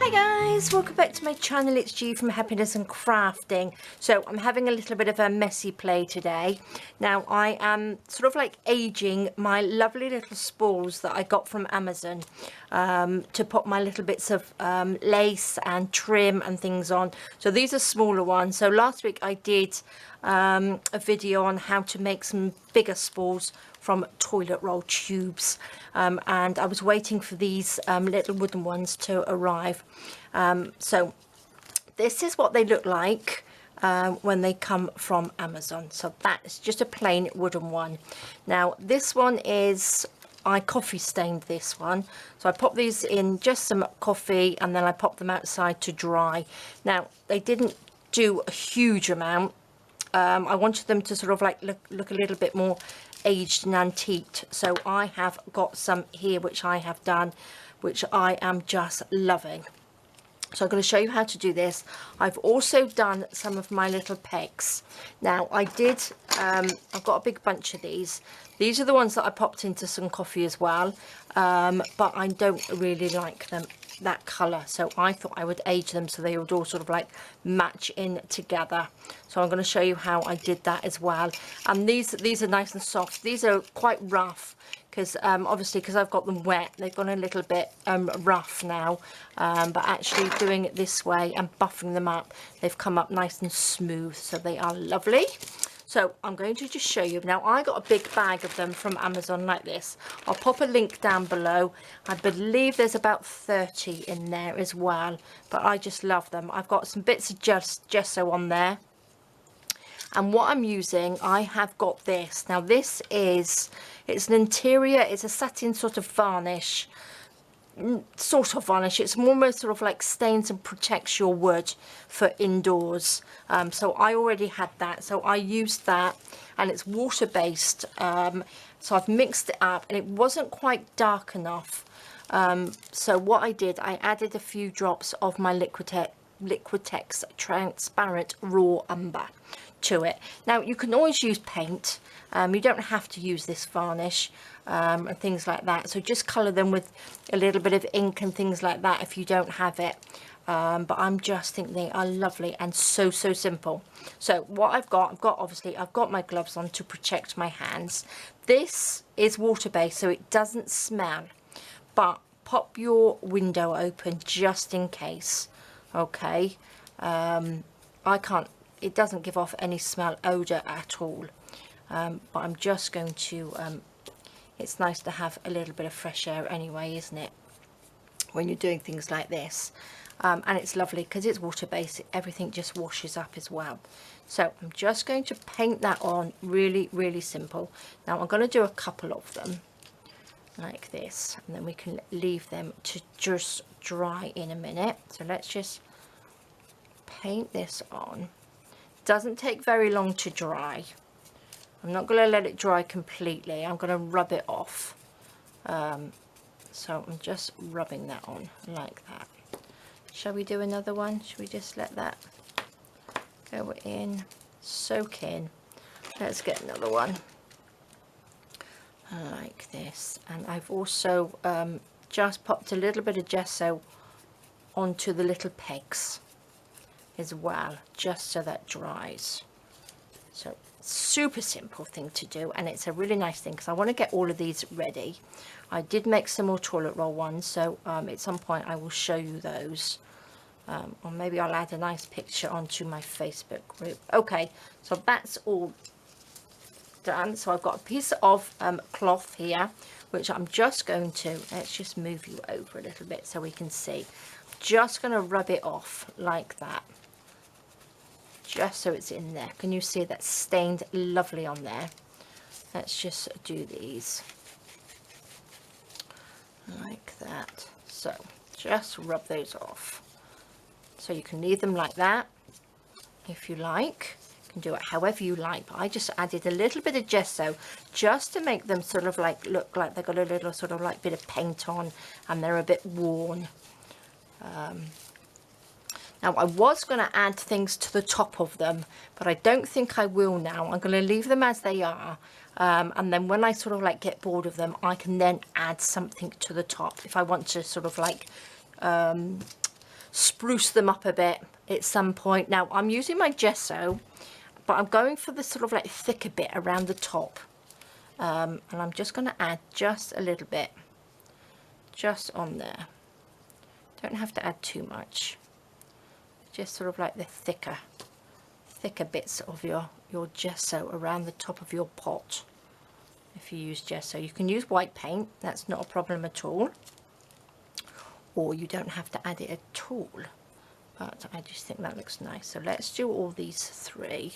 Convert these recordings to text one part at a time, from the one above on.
Hi guys, welcome back to my channel. It's G from Happiness and Crafting. So I'm having a little bit of a messy play today. Now I am sort of like aging my lovely little spools that I got from Amazon to put my little bits of lace and trim and things on. So these are smaller ones. So last week I did a video on how to make some bigger spools from toilet roll tubes, and I was waiting for these little wooden ones to arrive. So this is what they look like when they come from Amazon. So that's just a plain wooden one. Now this one is, I coffee stained this one, so I popped these in just some coffee and then I popped them outside to dry. Now they didn't do a huge amount. I wanted them to sort of like look a little bit more aged and antiqued, so I have got some here which I have done, which I am just loving. So I'm going to show you how to do this. I've also done some of my little pegs. Now I did, I've got a big bunch of these. These are the ones that I popped into some coffee as well, but I don't really like them that colour, so I thought I would age them so they would all sort of like match in together. So I'm going to show you how I did that as well. And these are nice and soft. These are quite rough because obviously because I've got them wet, they've gone a little bit rough now, but actually doing it this way and buffing them up, they've come up nice and smooth, so they are lovely. So I'm going to just show you. Now I got a big bag of them from Amazon like this. I'll pop a link down below. I believe there's about 30 in there as well, but I just love them. I've got some bits of gesso on there. And what I'm using, I have got this. Now this is, it's an interior, it's a satin sort of varnish. It's almost sort of like stains and protects your wood for indoors. So I already had that, so I used that, and it's water based. So I've mixed it up and it wasn't quite dark enough, so what I did, I added a few drops of my Liquitex transparent raw umber to it. Now you can always use paint, you don't have to use this varnish and things like that, so just colour them with a little bit of ink and things like that if you don't have it, but I'm just think they are lovely and so simple. So what I've got obviously I've got my gloves on to protect my hands. This is water based so it doesn't smell, but pop your window open just in case. Okay, it doesn't give off any smell odor at all, but I'm just going to it's nice to have a little bit of fresh air anyway, isn't it, when you're doing things like this, and it's lovely because it's water based, everything just washes up as well. So I'm just going to paint that on, really simple. Now I'm going to do a couple of them like this, and then we can leave them to just dry in a minute. So let's just paint this on. Doesn't take very long to dry. I'm not going to let it dry completely, I'm going to rub it off. So I'm just rubbing that on like that. Shall we do another one? Should we just let that go in, soak in? Let's get another one like this. And I've also just popped a little bit of gesso onto the little pegs as well, just so that dries. So super simple thing to do, and it's a really nice thing because I want to get all of these ready. I did make some more toilet roll ones, so at some point I will show you those, or maybe I'll add a nice picture onto my Facebook group. Okay, so that's all done. So I've got a piece of cloth here which I'm just going to, let's just move you over a little bit so we can see, just going to rub it off like that, just so it's in there. Can you see that's stained lovely on there? Let's just do these like that. So just rub those off. So you can leave them like that if you like. You can do it however you like, but I just added a little bit of gesso just to make them sort of like look like they've got a little sort of like bit of paint on and they're a bit worn. Now I was going to add things to the top of them, but I don't think I will now. I'm going to leave them as they are, and then when I sort of like get bored of them, I can then add something to the top if I want to sort of like spruce them up a bit at some point. Now I'm using my gesso, but I'm going for the sort of like thicker bit around the top. And I'm just going to add just a little bit, just on there. Don't have to add too much. Just sort of like the thicker bits of your gesso around the top of your pot. If you use gesso, you can use white paint, that's not a problem at all, or you don't have to add it at all, but I just think that looks nice. So let's do all these 3,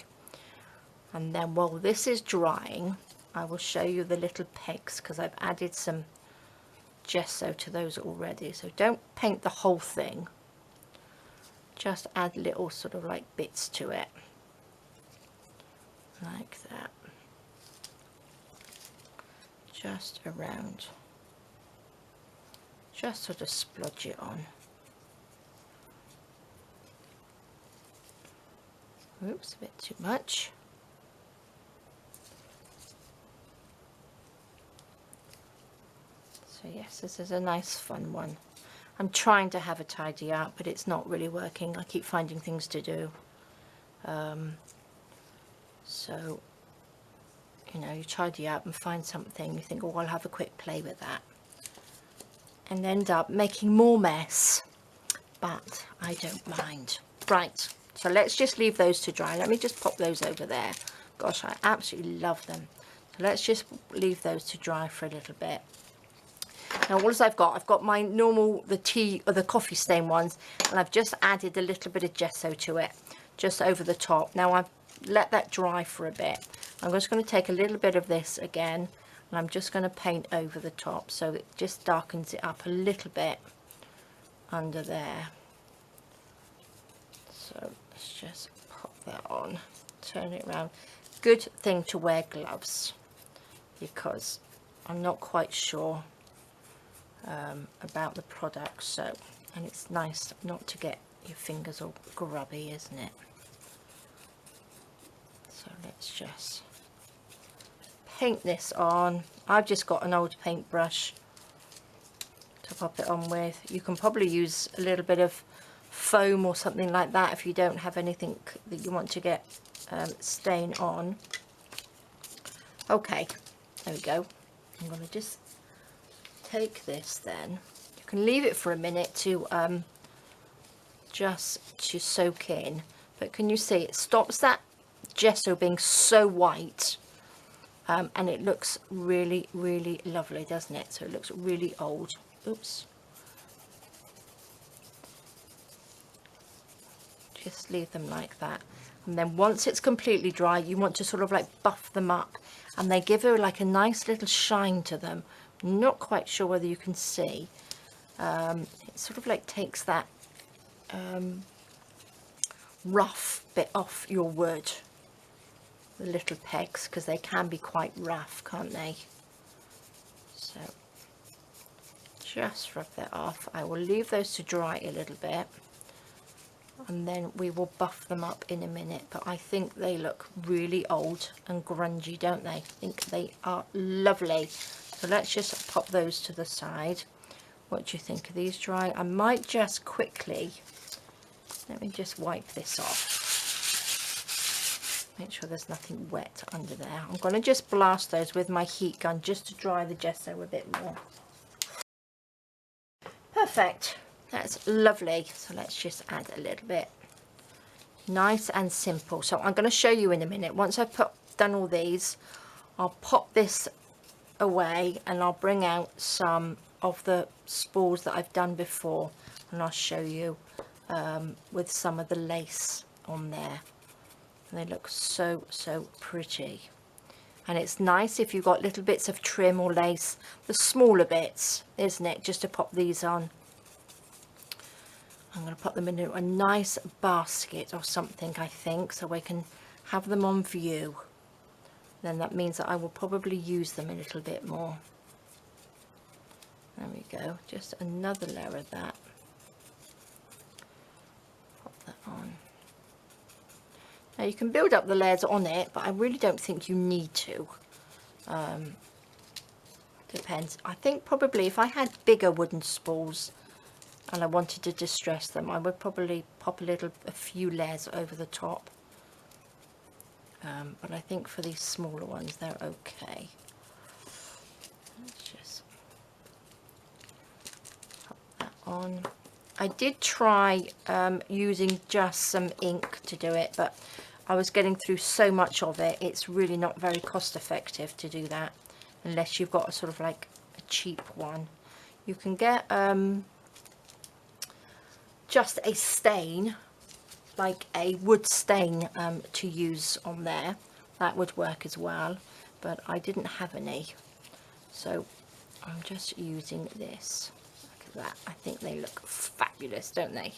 and then while this is drying I will show you the little pegs, because I've added some gesso to those already. So don't paint the whole thing, just add little sort of like bits to it, like that, just around, just sort of splodge it on. Oops, a bit too much. So yes, this is a nice fun one. I'm trying to have a tidy up, but it's not really working. I keep finding things to do. So, you know, you tidy up and find something, you think, oh, I'll have a quick play with that, and end up making more mess, but I don't mind. Right, so let's just leave those to dry. Let me just pop those over there. Gosh, I absolutely love them. So let's just leave those to dry for a little bit. Now what I've got my normal, the tea or the coffee stain ones, and I've just added a little bit of gesso to it, just over the top. Now I've let that dry for a bit. I'm just going to take a little bit of this again, and I'm just going to paint over the top so it just darkens it up a little bit under there. So let's just pop that on, turn it around. Good thing to wear gloves, because I'm not quite sure about the product, so, and it's nice not to get your fingers all grubby, isn't it? So let's just paint this on. I've just got an old paintbrush to pop it on with. You can probably use a little bit of foam or something like that if you don't have anything that you want to get stain on. Okay, there we go. I'm going to just take this then. You can leave it for a minute to just to soak in, but can you see it stops that gesso being so white, and it looks really, really lovely, doesn't it? So it looks really old. Oops. Just leave them like that, and then once it's completely dry, you want to sort of like buff them up, and they give her like a nice little shine to them. Not quite sure whether you can see. It sort of like takes that rough bit off your wood, the little pegs, because they can be quite rough, can't they? So just rub that off. I will leave those to dry a little bit, and then we will buff them up in a minute. But I think they look really old and grungy, don't they? I think they are lovely. So let's just pop those to the side. What do you think? Are these dry? I might just quickly, let me just wipe this off. Make sure there's nothing wet under there. I'm going to just blast those with my heat gun just to dry the gesso a bit more. Perfect. That's lovely. So let's just add a little bit. Nice and simple. So I'm going to show you in a minute. Once I've done all these, I'll pop this away and I'll bring out some of the spools that I've done before, and I'll show you with some of the lace on there. And they look so pretty, and it's nice if you've got little bits of trim or lace, the smaller bits, isn't it, just to pop these on. I'm going to put them into a nice basket or something, I think, so we can have them on view. Then that means that I will probably use them a little bit more. There we go, just another layer of that. Pop that on. Now you can build up the layers on it, but I really don't think you need to. Depends. I think probably if I had bigger wooden spools, and I wanted to distress them, I would probably pop a few layers over the top. But I think for these smaller ones they're okay. Let's just pop that on. I did try using just some ink to do it, but I was getting through so much of it, it's really not very cost effective to do that unless you've got a sort of like a cheap one. You can get just a stain, like a wood stain, to use on there. That would work as well, but I didn't have any, so I'm just using this. Look at that. I think they look fabulous, don't they?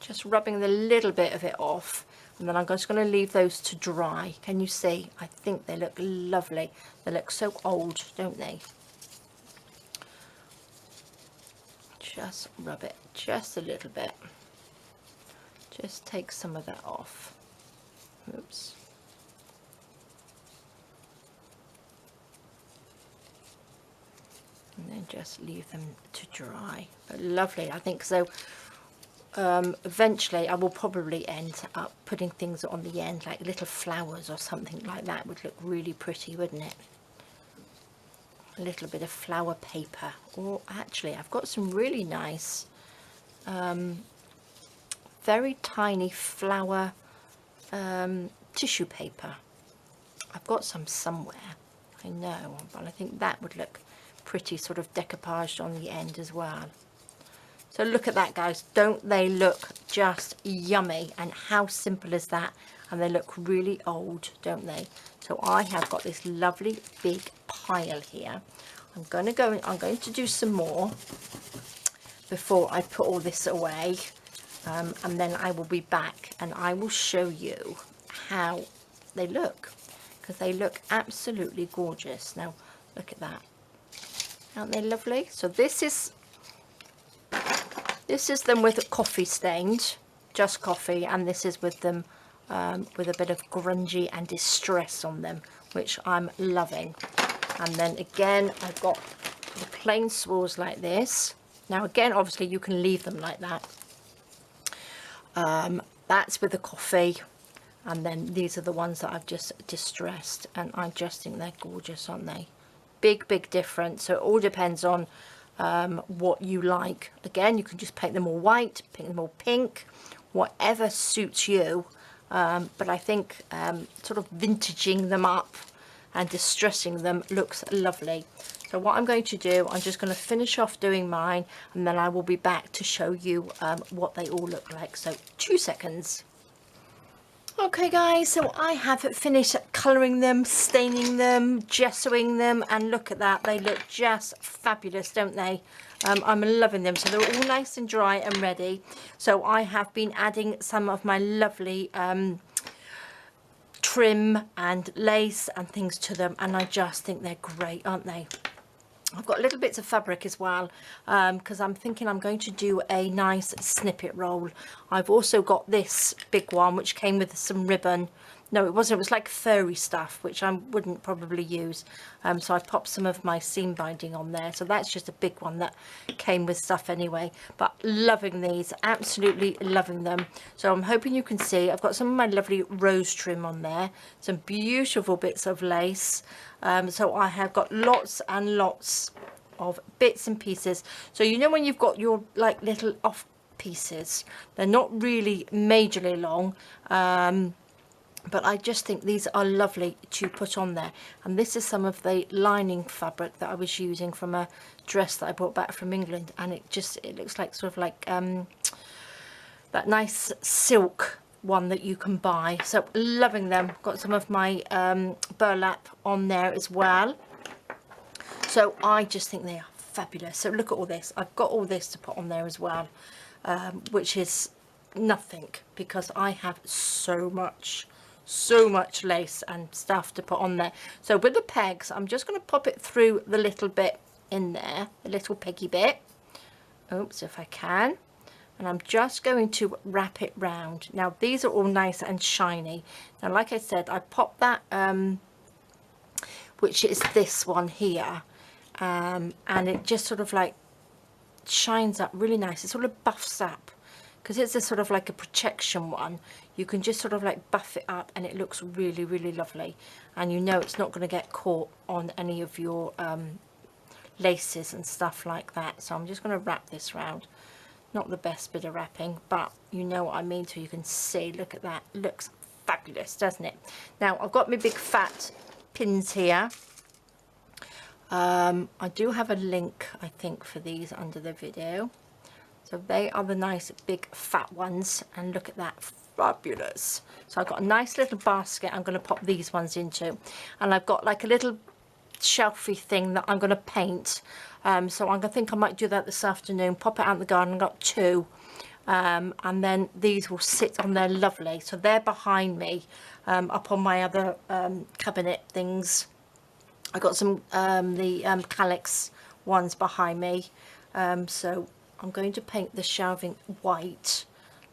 Just rubbing the little bit of it off, and then I'm just going to leave those to dry. Can you see? I think they look lovely. They look so old, don't they? Just rub it just a little bit. Just take some of that off. Oops. And then just leave them to dry. But lovely, I think so. Eventually I will probably end up putting things on the end, like little flowers or something like that. Would look really pretty, wouldn't it? A little bit of flower paper, or actually I've got some really nice very tiny flower tissue paper. I've got some somewhere, I know, but I think that would look pretty, sort of decoupaged on the end as well. So look at that, guys. Don't they look just yummy? And how simple is that? And they look really old, don't they? So I have got this lovely big pile here. I'm going to do some more before I put all this away, and then I will be back and I will show you how they look, because they look absolutely gorgeous. Now look at that. Aren't they lovely? So this is them with coffee stained, just coffee, and this is with them with a bit of grungy and distress on them, which I'm loving. And then again I've got the plain swirls like this. Now again, obviously you can leave them like that. That's with the coffee, and then these are the ones that I've just distressed, and I just think they're gorgeous, aren't they? Big difference. So it all depends on what you like. Again, you can just paint them all white, paint them all pink, whatever suits you. But I think sort of vintaging them up and distressing them looks lovely. So what I'm going to do, I'm just going to finish off doing mine, and then I will be back to show you what they all look like. So 2 seconds. Okay guys, so I have finished colouring them, staining them, gessoing them, and look at that, they look just fabulous, don't they? I'm loving them. So they're all nice and dry and ready. So I have been adding some of my lovely trim and lace and things to them, and I just think they're great, aren't they? I've got little bits of fabric as well, because I'm thinking I'm going to do a nice snippet roll. I've also got this big one which came with some ribbon. No, it wasn't, it was like furry stuff, which I wouldn't probably use. So I popped some of my seam binding on there. So that's just a big one that came with stuff anyway. But loving these, absolutely loving them. So I'm hoping you can see, I've got some of my lovely rose trim on there. Some beautiful bits of lace. So I have got lots and lots of bits and pieces. So you know when you've got your like little off pieces, they're not really majorly long. But I just think these are lovely to put on there. And this is some of the lining fabric that I was using from a dress that I brought back from England, and it looks like sort of like that nice silk one that you can buy. So loving them. Got some of my burlap on there as well. So I just think they are fabulous. So look at all this. I've got all this to put on there as well, which is nothing, because I have so much lace and stuff to put on there. So with the pegs, I'm just going to pop it through the little bit in there, the little peggy bit. Oops, if I can. And I'm just going to wrap it round. Now these are all nice and shiny. Now like I said, I popped that which is this one here, and it just sort of like shines up really nice. It sort of buffs up, because it's a sort of like a protection one. You can just sort of like buff it up and it looks really, really lovely. And you know it's not going to get caught on any of your laces and stuff like that. So I'm just going to wrap this round. Not the best bit of wrapping, but you know what I mean. So you can see, look at that, looks fabulous, doesn't it? Now I've got my big fat pins here. I do have a link, I think, for these under the video. So they are the nice big fat ones, and look at that, fabulous. So I've got a nice little basket I'm going to pop these ones into, and I've got like a little shelfy thing that I'm going to paint. So I think I might do that this afternoon, pop it out in the garden. I've got two, and then these will sit on there lovely. So they're behind me, up on my other cabinet things. I got some the calyx ones behind me, so I'm going to paint the shelving white.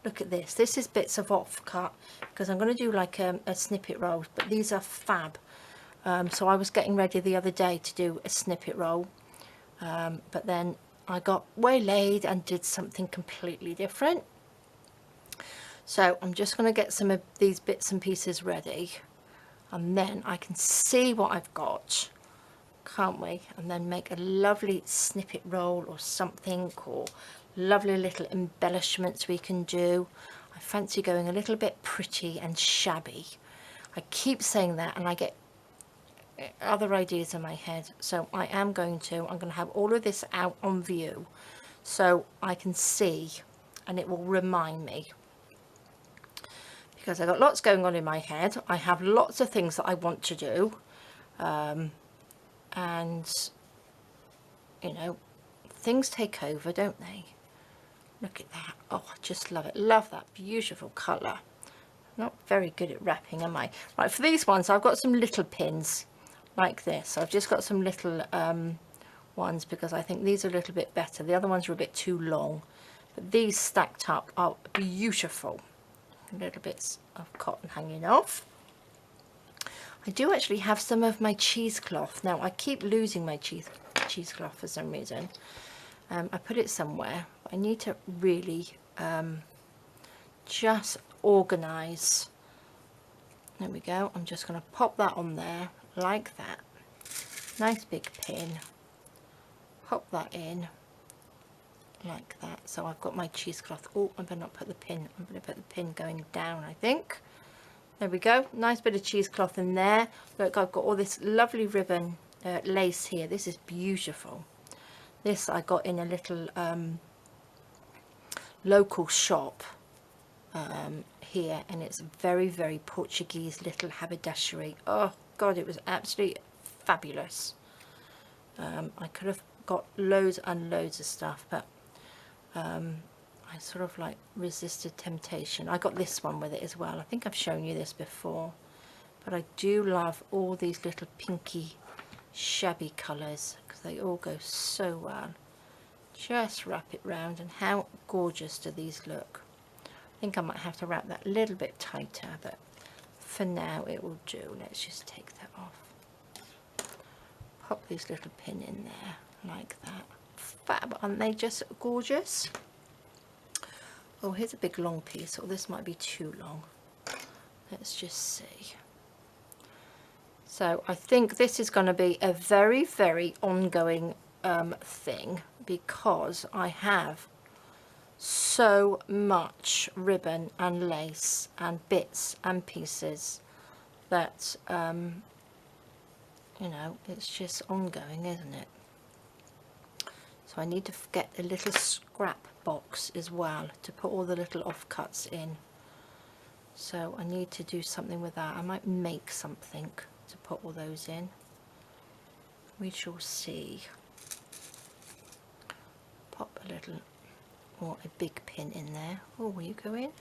Look at this. This is bits of offcut, because I'm going to do like a snippet roll, but these are fab. So I was getting ready the other day to do a snippet roll, but then I got waylaid and did something completely different. So I'm just going to get some of these bits and pieces ready, and then I can see what I've got, can't we? And then make a lovely snippet roll or something, or lovely little embellishments we can do. I fancy going a little bit pretty and shabby. I keep saying that and I get other ideas in my head, so I'm going to have all of this out on view so I can see, and it will remind me, because I've got lots going on in my head. I have lots of things that I want to do, and you know, things take over, don't they? Look at that. Oh, I just love it. Love that beautiful colour. Not very good at wrapping, am I? Right, for these ones I've got some little pins like this. I've just got some little ones, because I think these are a little bit better. The other ones are a bit too long, but these stacked up are beautiful. Little bits of cotton hanging off. I do actually have some of my cheesecloth. Now I keep losing my cheesecloth for some reason. I put it somewhere, but I need to really just organize. There we go. I'm just going to pop that on there like that. Nice big pin. Pop that in like that. So I've got my cheesecloth. Oh, I better not put the pin. I'm going to put the pin going down, I think. There we go. Nice bit of cheesecloth in there. Look, I've got all this lovely ribbon lace here. This is beautiful. This I got in a little local shop here, and it's very, very Portuguese little haberdashery. Oh God, it was absolutely fabulous. I could have got loads and loads of stuff, but I sort of like resisted temptation. I got this one with it as well. I think I've shown you this before, but I do love all these little pinky shabby colours, because they all go so well. Just wrap it round, and how gorgeous do these look? I think I might have to wrap that a little bit tighter, but for now it will do. Let's just take that off. Pop this little pin in there like that. Fab, aren't they just gorgeous? Oh, here's a big long piece. Oh, this might be too long. Let's just see. So I think this is going to be a very, very ongoing thing, because I have so much ribbon and lace and bits and pieces that you know, it's just ongoing, isn't it? So I need to get a little scrap box as well to put all the little offcuts in. So I need to do something with that. I might make something to put all those in. We shall see. Pop a little, or a big pin in there. Oh, will you go in?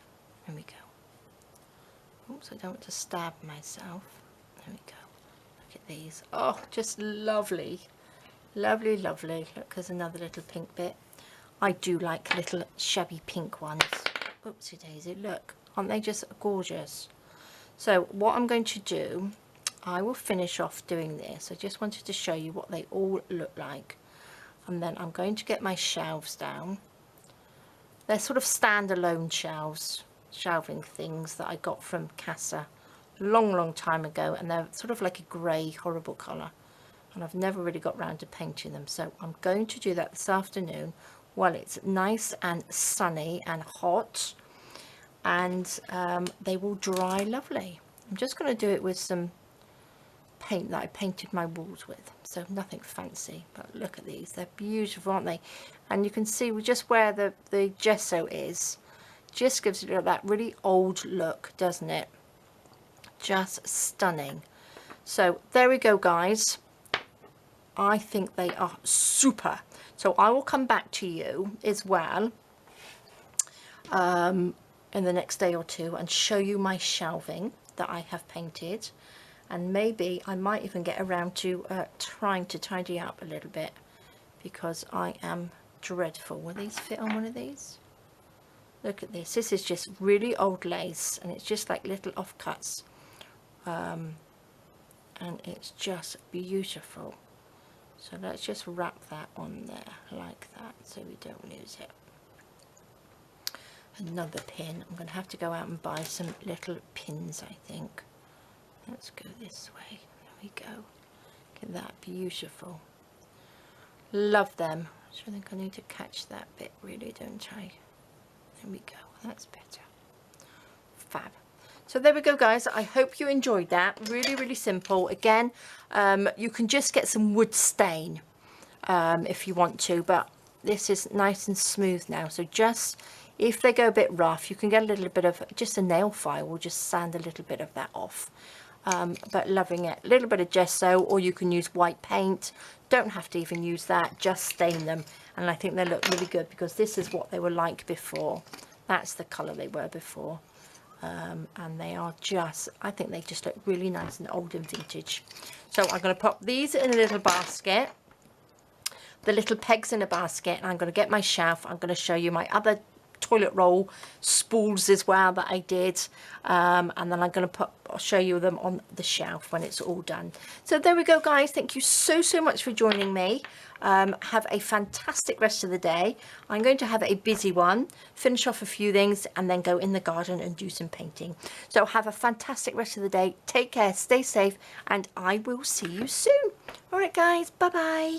There we go. Oops, I don't want to stab myself. There we go. Look at these. Oh, just lovely. Lovely, lovely. Look, there's another little pink bit. I do like little shabby pink ones. Oopsie daisy, look. Aren't they just gorgeous? So what I'm going to do, I will finish off doing this. I just wanted to show you what they all look like. And then I'm going to get my shelves down. They're sort of standalone shelving things that I got from Casa long time ago, and they're sort of like a grey horrible colour, and I've never really got round to painting them, so I'm going to do that this afternoon while it's nice and sunny and hot, and they will dry lovely. I'm just going to do it with some paint that I painted my walls with, so nothing fancy, but look at these, they're beautiful, aren't they? And you can see just where the gesso is, just gives it that really old look, doesn't it? Just stunning. So there we go, guys. I think they are super. So I will come back to you as well in the next day or two and show you my shelving that I have painted, and maybe I might even get around to trying to tidy up a little bit, because I am dreadful. Will these fit on one of these? Look at this. This is just really old lace, and it's just like little offcuts. And it's just beautiful. So let's just wrap that on there like that so we don't lose it. Another pin. I'm going to have to go out and buy some little pins, I think. Let's go this way. There we go. Look at that, beautiful. Love them. So I think I need to catch that bit, really, don't I? There we go. That's better. Fab. So there we go, guys. I hope you enjoyed that. Really simple. Again, you can just get some wood stain if you want to, but this is nice and smooth now. So just, if they go a bit rough, you can get a little bit of, just a nail file will just sand a little bit of that off. But loving it. A little bit of gesso, or you can use white paint. Don't have to even use that, just stain them. And I think they look really good, because this is what they were like before. That's the colour they were before. And they are just, I think they just look really nice and old and vintage. So I'm going to pop these in a little basket, the little pegs in a basket, and I'm going to get my shelf. I'm going to show you my other toilet roll spools as well that I did, and then I'm going to I'll show you them on the shelf when it's all done. So there we go, guys. Thank you so much for joining me. Have a fantastic rest of the day. I'm going to have a busy one, finish off a few things, and then go in the garden and do some painting. So have a fantastic rest of the day. Take care, stay safe, and I will see you soon. All right, guys, bye bye.